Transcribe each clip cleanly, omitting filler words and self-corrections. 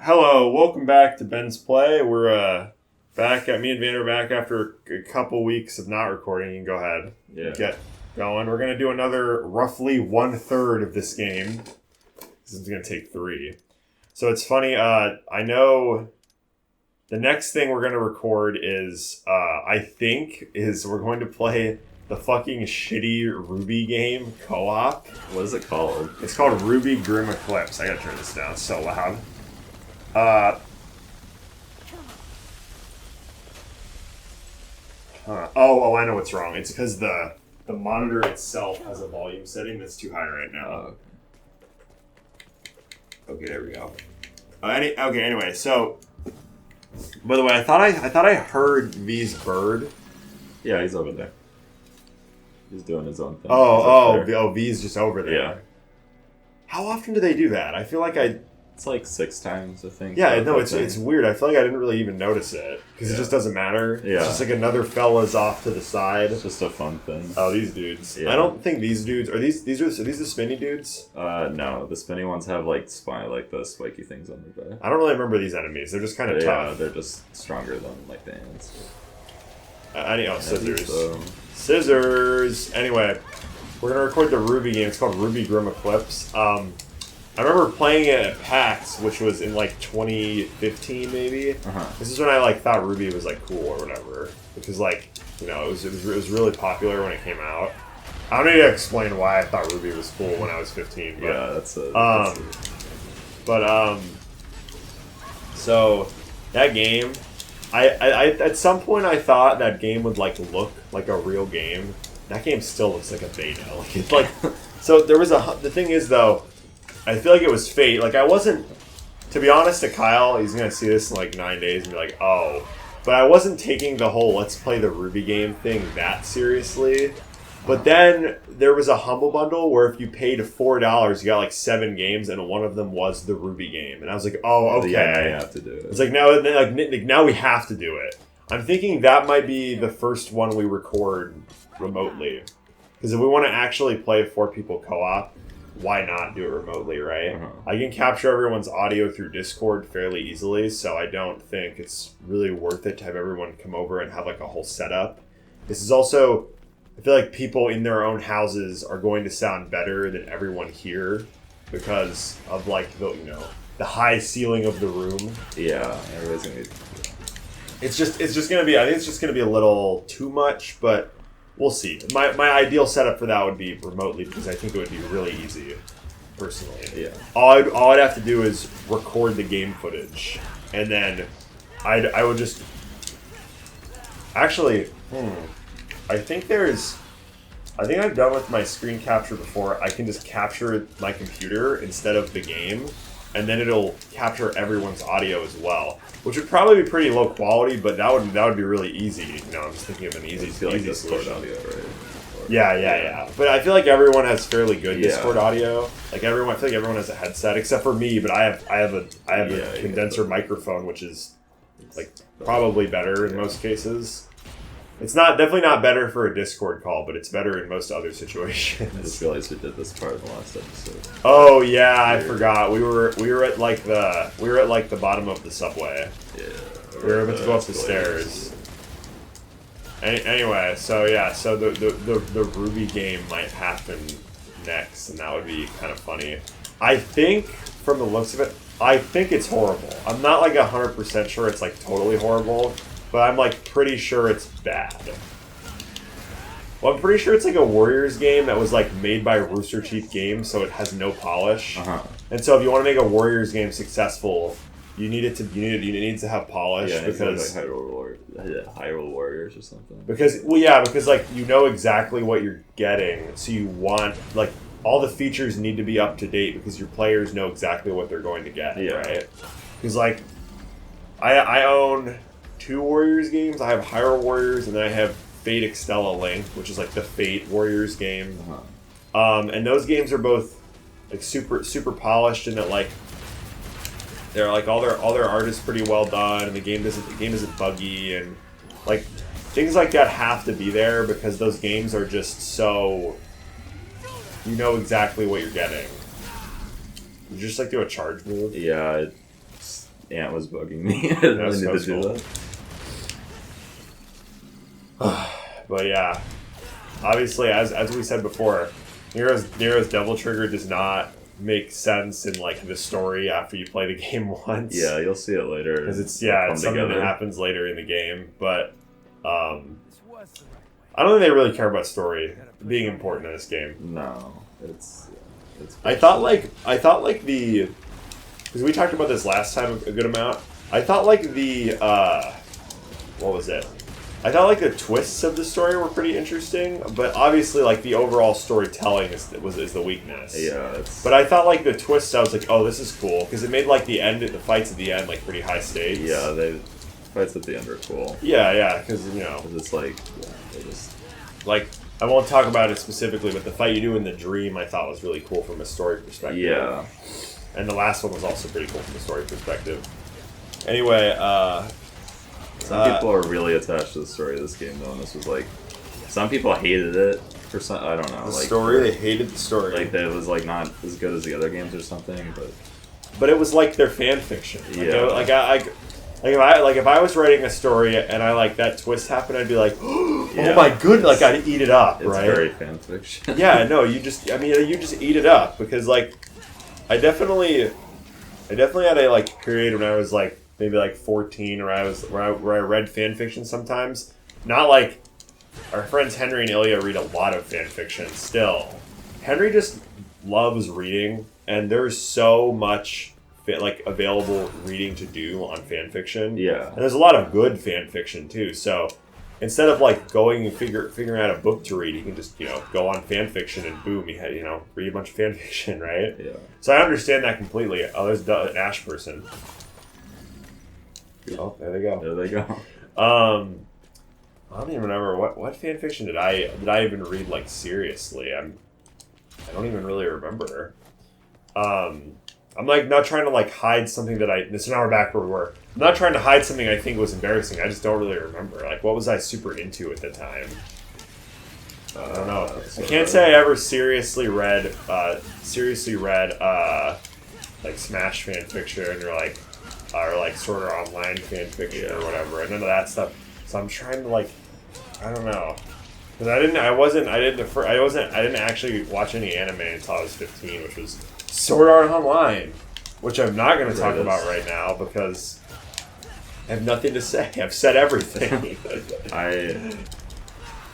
Hello, welcome back to Ben's Play. We're back at me and Van are back after a couple weeks of not recording. You can go ahead. Get going. We're gonna do another roughly 1/3 of this game. This is gonna take 3. So it's funny. I know the next thing we're gonna record is we're going to play the fucking shitty Ruby game co-op. What is it called? It's called Ruby Grim Eclipse. I gotta turn this down. It's so loud. I know what's wrong. It's because the monitor itself has a volume setting that's too high right now. Okay, there we go. Anyway, so by the way, I thought I heard V's bird. Yeah, he's over there. He's doing his own thing. V's just over there. Yeah. How often do they do that? I feel like It's like 6 times, I think. Yeah, no, it's weird. I feel like I didn't really even notice it because it just doesn't matter. Yeah. It's just like another fella's off to the side. It's just a fun thing. Oh, these dudes. Yeah. I don't think these dudes are these the spinny dudes? No, the spinny ones have like the spiky things on their back. I don't really remember these enemies. They're just kind of tough. Yeah, they're just stronger than like the ants. Scissors. Scissors. Anyway, we're gonna record the Ruby game. It's called Ruby Grim Eclipse. I remember playing it at PAX, which was in like 2015 maybe. This is when I thought Ruby was like cool or whatever, because it was really popular when it came out. I don't need to explain why I thought Ruby was cool when I was 15. But, yeah, that's it. So that game, I at some point I thought that game would look like a real game. That game still looks like a beta. So there was the thing is though. I feel like it was fate. I wasn't, to be honest to Kyle, he's going to see this in 9 days and be like, oh. But I wasn't taking the whole let's play the Ruby game thing that seriously. But then there was a Humble Bundle where if you paid $4, you got 7 games and one of them was the Ruby game. And I was like, oh, okay. Yeah, you have to do it. It's now we have to do it. I'm thinking that might be the first one we record remotely. Because if we want to actually play 4 people co-op, why not do it remotely, right? I can capture everyone's audio through Discord fairly easily, so I don't think it's really worth it to have everyone come over and have a whole setup. This is also, I feel like people in their own houses are going to sound better than everyone here because of the high ceiling of the room. Yeah, everybody's gonna be... It's just gonna be, I think it's just gonna be a little too much, but we'll see. My ideal setup for that would be remotely because I think it would be really easy, personally. Yeah. All I'd have to do is record the game footage, and then I would just... Actually, I think I've done with my screen capture before. I can just capture my computer instead of the game, and then it'll capture everyone's audio as well, which would probably be pretty low quality, but that would be really easy. I'm just thinking of an easy solution. Audio, right? Yeah. But I feel like everyone has fairly good Discord audio. I feel like everyone has a headset except for me, but I have a condenser microphone, which is probably better in most cases. It's definitely not better for a Discord call, but it's better in most other situations. I just realized we did this part in the last episode. Oh yeah, I forgot. We were at the bottom of the subway. Yeah. We were about to go up the stairs. Anyway, so the Ruby game might happen next, and that would be kind of funny. I think from the looks of it, I think it's horrible. I'm not 100% sure it's totally horrible. But I'm pretty sure it's bad. Well, I'm pretty sure it's a Warriors game that was made by Rooster Teeth Games, so it has no polish. And so if you want to make a Warriors game successful, you need it to have polish because Hyrule Warriors or something. Because you know exactly what you're getting, so you want all the features need to be up to date because your players know exactly what they're going to get, right? Because I own 2 Warriors games. I have Hyrule Warriors, and then I have Fate Extella Link, which is the Fate Warriors game. And those games are both super polished, and that they're all their art is pretty well done, and the game isn't buggy, and things like that have to be there because those games are just so you know exactly what you're getting. You just do a charge move. Yeah, ant was bugging me. I didn't really need to do that. But yeah, obviously, as we said before, Nero's Devil Trigger does not make sense in like the story after you play the game once. Yeah, you'll see it later. Because it's something that happens later in the game. But I don't think they really care about story being important in this game. No, it's. I thought the because we talked about this last time a good amount. I thought like the what was it? I thought like the twists of the story were pretty interesting, but obviously like the overall storytelling is the weakness. Yeah. But I thought like the twists, I was like, oh, this is cool because it made like the fights at the end like pretty high stakes. Yeah, the fights at the end are cool. Yeah, because it's like they just like I won't talk about it specifically, but the fight you do in the dream I thought was really cool from a story perspective. Yeah. And the last one was also pretty cool from a story perspective. Anyway, some people are really attached to the story of this game, though, and this was like, some people hated it for some. I don't know. The like, story, they hated the story. Like that it was like not as good as the other games or something, but it was like their fan fiction. Yeah. If I was writing a story and I like that twist happened, I'd be like, oh my goodness, like I'd eat it up, it's right? It's very fan fiction. Yeah, no, you just eat it up because like, I definitely had a like period when I was like maybe like 14 where I read fan fiction sometimes. Not like our friends Henry and Ilya read a lot of fan fiction still. Henry just loves reading, and there's so much like available reading to do on fan fiction. Yeah. And there's a lot of good fan fiction too. So instead of like going and figuring out a book to read, you can just go on fan fiction and boom, you read a bunch of fan fiction, right? Yeah. So I understand that completely. Oh, there's an Ash person. Oh, there they go. There they go. I don't even remember what fan fiction did I even read like seriously. I don't even really remember. I'm like not trying to like hide something so now we're back where we were. I'm not trying to hide something I think was embarrassing. I just don't really remember. Like what was I super into at the time? I don't know. I can't say I ever seriously read like Smash fan fiction or like Sword Art Online fan fiction or whatever, and none of that stuff. So I'm trying to like, I don't know, because I didn't actually watch any anime until I was 15, which was Sword Art Online, which I'm not going to talk about right now because I have nothing to say. I've said everything.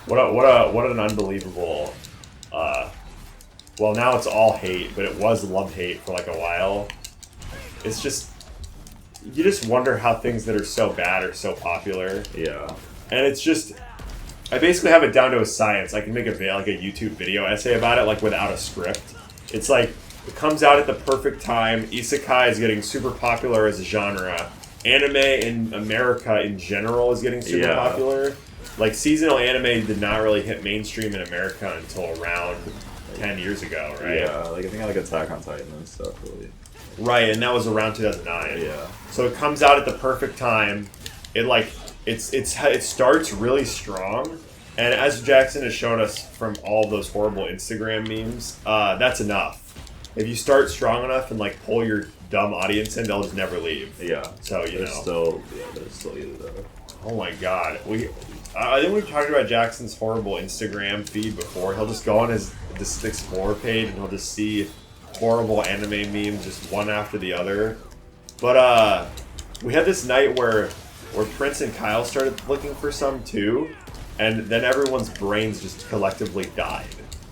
What an unbelievable. Well, now it's all hate, but it was love-hate for like a while. It's just, you just wonder how things that are so bad are so popular. Yeah. And it's just, I basically have it down to a science. I can make a YouTube video essay about it, like without a script. It's like, it comes out at the perfect time. Isekai is getting super popular as a genre. Anime in America in general is getting super popular. Like, seasonal anime did not really hit mainstream in America until around 10 years ago, right? Yeah, like I think like Attack on Titan and stuff really. Right, and that was around 2009. Yeah. So it comes out at the perfect time. It starts really strong, and as Jackson has shown us from all those horrible Instagram memes, that's enough. If you start strong enough and like pull your dumb audience in, they'll just never leave. Yeah. So they're still either there. Oh my god, I think we've talked about Jackson's horrible Instagram feed before. He'll just go on his Explore page and he'll just see horrible anime memes just one after the other. But we had this night where Prince and Kyle started looking for some too, and then everyone's brains just collectively died.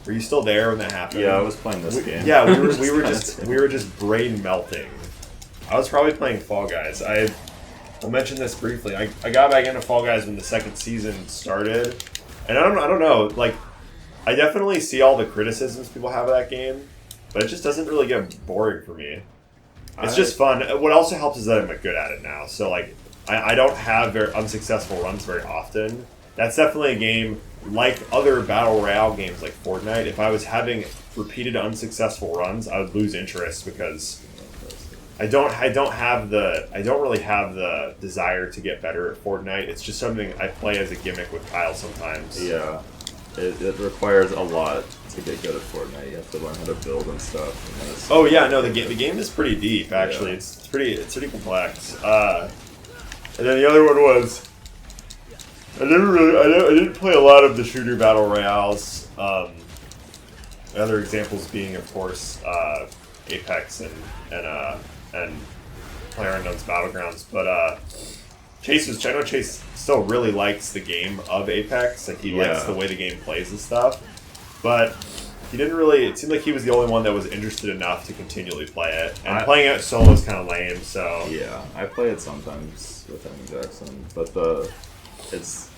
Were you still there when that happened? Yeah, I was playing this game. Yeah, we were just brain melting. I was probably playing Fall Guys. I'll mention this briefly. I got back into Fall Guys when the second season started, and I don't know. Like, I definitely see all the criticisms people have of that game, but it just doesn't really get boring for me. It's just fun. What also helps is that I'm good at it now. So like, I don't have very unsuccessful runs very often. That's definitely a game like other battle royale games like Fortnite. If I was having repeated unsuccessful runs, I would lose interest because I don't really have the desire to get better at Fortnite. It's just something I play as a gimmick with Kyle sometimes. Yeah. it requires a lot to get good at Fortnite. You have to learn how to build and stuff. Oh yeah, no, the game is pretty deep actually. Yeah. It's pretty complex. And then the other one was I didn't play a lot of the shooter battle royales. Other examples being, of course, Apex and PlayerUnknown's Battlegrounds. But I know Chase still really likes the game of Apex. Like, he likes the way the game plays and stuff. But he didn't really... It seemed like he was the only one that was interested enough to continually play it. And playing it solo is kind of lame, so... Yeah, I play it sometimes with him and Jackson. But it's...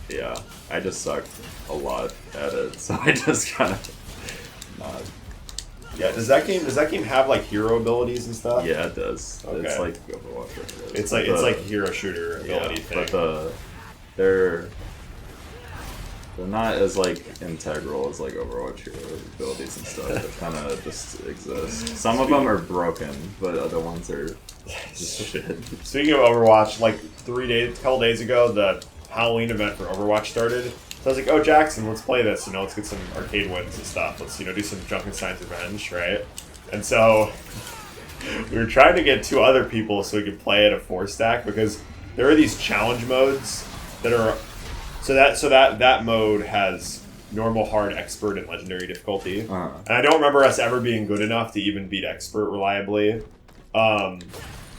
Yeah, I just suck a lot at it, so I just kind of... Not... Yeah, does that game have like hero abilities and stuff? Yeah, it does. Okay. It's like Overwatch. It's like a hero shooter ability thing. But they're not as like integral as like Overwatch hero abilities and stuff. They kind of just exist. Some of them are broken, but other ones are just shit. Speaking of Overwatch, like a couple days ago, the Halloween event for Overwatch started. So I was like, oh, Jackson, let's play this. Let's get some arcade wins and stuff. Let's, do some Junkenstein's Revenge, right? And so we were trying to get 2 other people so we could play at a 4-stack because there are these challenge modes that are... So that mode has normal, hard, expert, and legendary difficulty. Uh-huh. And I don't remember us ever being good enough to even beat expert reliably.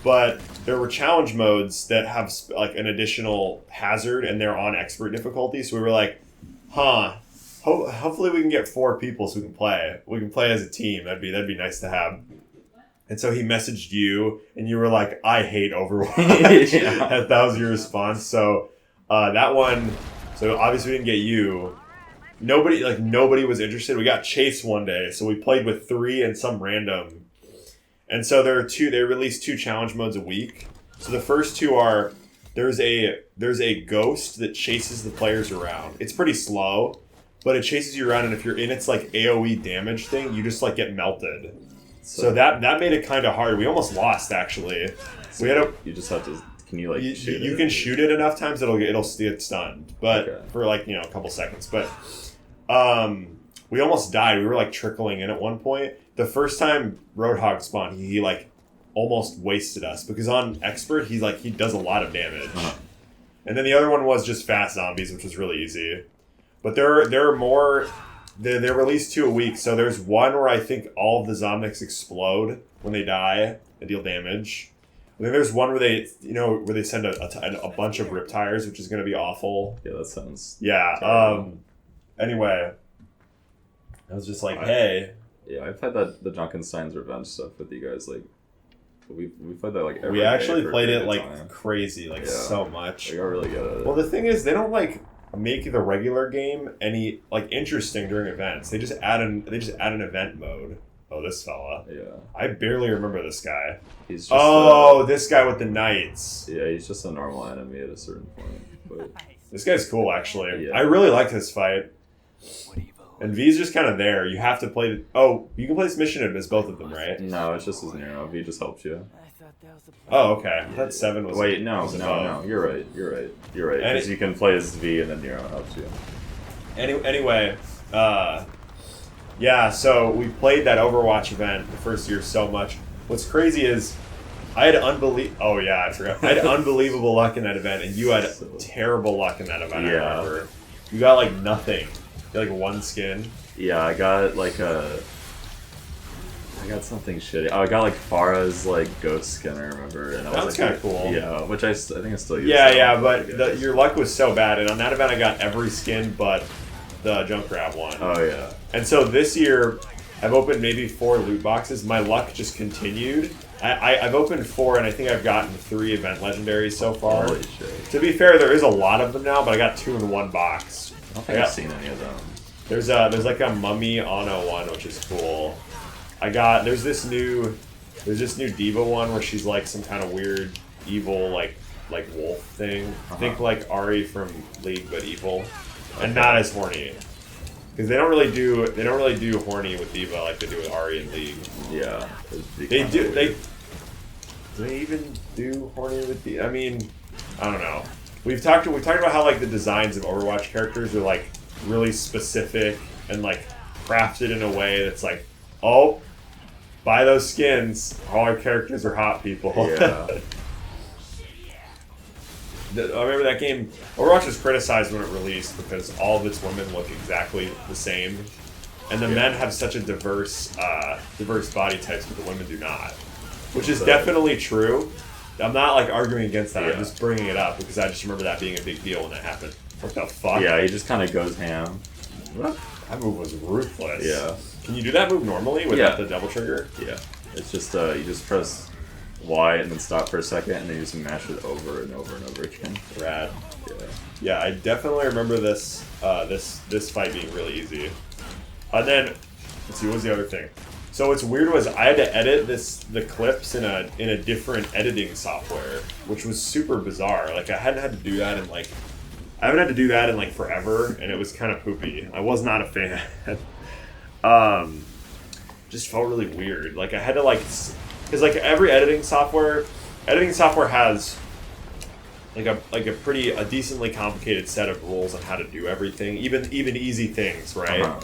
But there were challenge modes that have like an additional hazard, and they're on expert difficulty. So we were like, hopefully we can get 4 people so we can play. We can play as a team. That'd be nice to have. And so he messaged you, and you were like, I hate Overwatch. Yeah. That was your response. So that one, so obviously we didn't get you. Nobody was interested. We got Chase one day, so we played with 3 and some random. And so they release 2 challenge modes a week. So the first 2 are, there's a ghost that chases the players around. It's pretty slow, but it chases you around, and if you're in its like AoE damage thing, you just like get melted. So that made it kind of hard. We almost lost actually. So you just have to. Can you like shoot it? You can shoot it enough times it'll get stunned, but for like a couple seconds. But we almost died. We were like trickling in at one point. The first time Roadhog spawned, he like almost wasted us because on expert he does a lot of damage. Uh-huh. And then the other one was just fast zombies, which was really easy. But there are more. They're released 2 a week. So there's one where I think all of the zombies explode when they die and deal damage. And then there's one where they send a bunch of riptires, which is going to be awful. Yeah, that sounds. Yeah. Anyway, I was just like, hey. Yeah, I played the Junkenstein's Revenge stuff with you guys. Like, we played that like every We day actually for a played period it of like time. crazy, so much. We got really good at it. Well, the thing is, they don't like make the regular game any like interesting during events. They just add an event mode. Oh, this fella. Yeah. I barely remember this guy. He's just this guy with the knights. Yeah, he's just a normal enemy at a certain point. But this guy's cool, actually. Yeah. I really like this fight. And V's just kind of there. You have to play... you can play this mission as both of them, right? No, it's just as Nero. V just helps you. Oh, okay. That 7 was... Wait, no. You're right. Because you can play as V and then Nero helps you. Anyway, yeah, so we played that Overwatch event the first year so much. What's crazy is I had Oh, yeah, I forgot. I had unbelievable luck in that event, and you had terrible luck in that event, Yeah. I remember. You got, like, nothing. You got, like, 1 skin. Yeah, I got, like, I got something shitty. Oh, I got, like, Farah's, like, ghost skin, I remember. And That was kind of cool. Yeah, which I think I still use. Yeah, but your luck was so bad, and on that event I got every skin but the Junkrat one. Oh, yeah. And so this year, I've opened maybe 4 loot boxes. My luck just continued. I've opened 4, and I think I've gotten 3 event legendaries so far. Holy shit. To be fair, there is a lot of them now, but I got 2 in 1 box. I don't think I've seen any of them. There's like a Mummy Ono one, which is cool. There's this new Diva one where she's like some kind of weird evil like wolf thing. Think like Ari from League, but evil, and not as horny. Because they don't really do horny with Diva like they do with Ari in League. Yeah, They do. Do they even do horny with Diva? I mean, I don't know. We've talked about how like the designs of Overwatch characters are like really specific and like crafted in a way that's like, oh, buy those skins. All our characters are hot people. Yeah. I remember that game. Overwatch was criticized when it released because all of its women look exactly the same, and the men have such a diverse body types, but the women do not, which is definitely true. I'm not like arguing against that. I'm just bringing it up because I just remember that being a big deal when that happened. What the fuck? Yeah, he just kind of goes ham. That move was ruthless. Yeah. Can you do that move normally without the double trigger? Yeah. It's just you just press Y and then stop for a second, and then you just mash it over and over and over again. Rad. Yeah. Yeah, I definitely remember this this fight being really easy. And then, let's see, what was the other thing? So what's weird was I had to edit the clips in a different editing software, which was super bizarre. Like I hadn't had to do that in like forever, and it was kind of poopy. I was not a fan. Just felt really weird. Like I had to because like every editing software has like a decently complicated set of rules on how to do everything, even easy things, right? Uh-huh.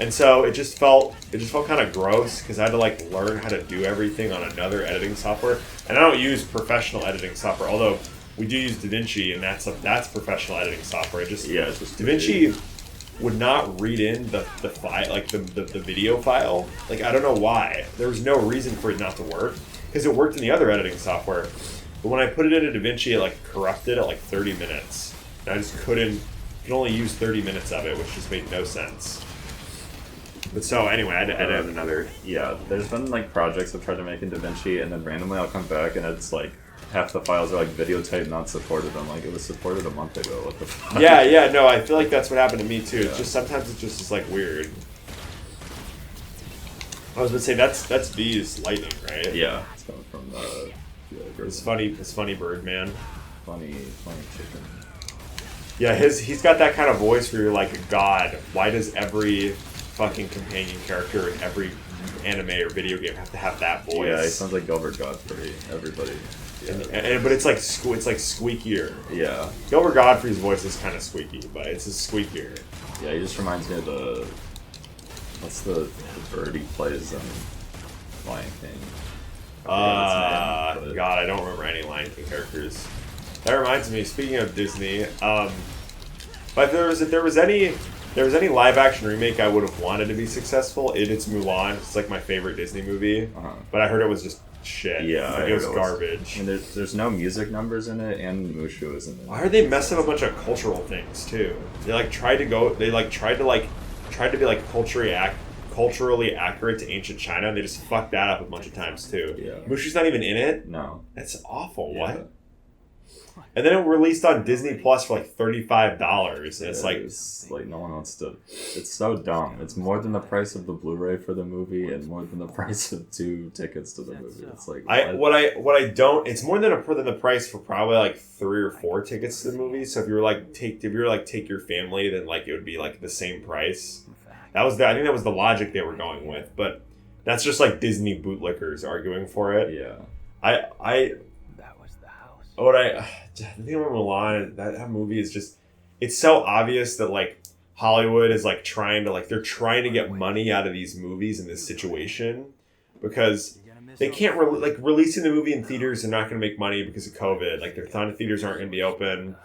And so it just felt kind of gross because I had to like learn how to do everything on another editing software. And I don't use professional editing software, although we do use DaVinci, and that's professional editing software. It's just DaVinci would not read in the file, like the video file. Like I don't know why. There was no reason for it not to work because it worked in the other editing software. But when I put it into DaVinci, it like corrupted at like 30 minutes. And I just could only use 30 minutes of it, which just made no sense. But so anyway, I had to edit another. Yeah, there's been like projects I've tried to make in DaVinci, and then randomly I'll come back and it's like half the files are like video type not supported. I'm like, it was supported a month ago. What the fuck? Yeah, no, I feel like that's what happened to me too. It's just sometimes it just is like weird. I was gonna say that's B's lightning, right? Yeah, it's coming from It's funny Birdman. Funny chicken. Yeah, he's got that kind of voice where you're like, God, why does every fucking companion character in every anime or video game have to have that voice? Yeah, he sounds like Gilbert Godfrey. Everybody. Yeah. But it's like squeakier. Yeah. Gilbert Godfrey's voice is kind of squeaky, but it's squeakier. Yeah, he just reminds me of what's the bird he plays in Lion King? God, I don't remember any Lion King characters. That reminds me. Speaking of Disney, but if there was any live action remake I would have wanted to be successful, it's Mulan. It's like my favorite Disney movie, but I heard it was just shit. Yeah, like, it was garbage. And there's no music numbers in it, and Mushu isn't in it. Why are they messing up a bunch of cultural things too? They tried to be like culturally accurate to ancient China, and they just fucked that up a bunch of times too. Yeah. Mushu's not even in it. No, that's awful. Yeah. What? And then it released on Disney Plus for like $35. And it's like no one wants to. It's so dumb. It's more than the price of the Blu-ray for the movie, and more than the price of 2 tickets to the movie. It's like it's more than the price for probably like 3 or 4 tickets to the movie. So if you were like take your family, then like it would be like the same price. I think that was the logic they were going with, but that's just like Disney bootlickers arguing for it. Yeah. The thing about Mulan, that movie is just, it's so obvious that like Hollywood is like they're trying to get money out of these movies in this situation because they can't releasing the movie in theaters. They're not going to make money because of COVID. Like their ton of theaters aren't going to be open.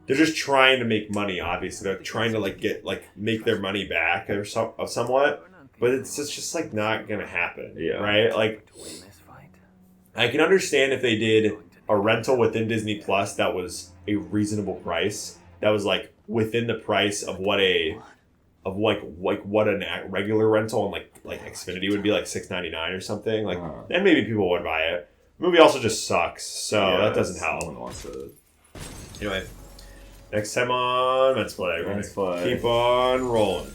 They're just trying to make money. Obviously, they're trying to make their money back or somewhat, but it's just like not going to happen. Yeah. Right. Like I can understand if they did a rental within Disney Plus that was a reasonable price, that was like within the price of what a regular rental on like Xfinity would be, like $6.99 or something. Like then maybe people would buy it. The movie also just sucks, so that doesn't help. No one wants to. Anyway, next time on Men's Play, we're gonna keep on rolling.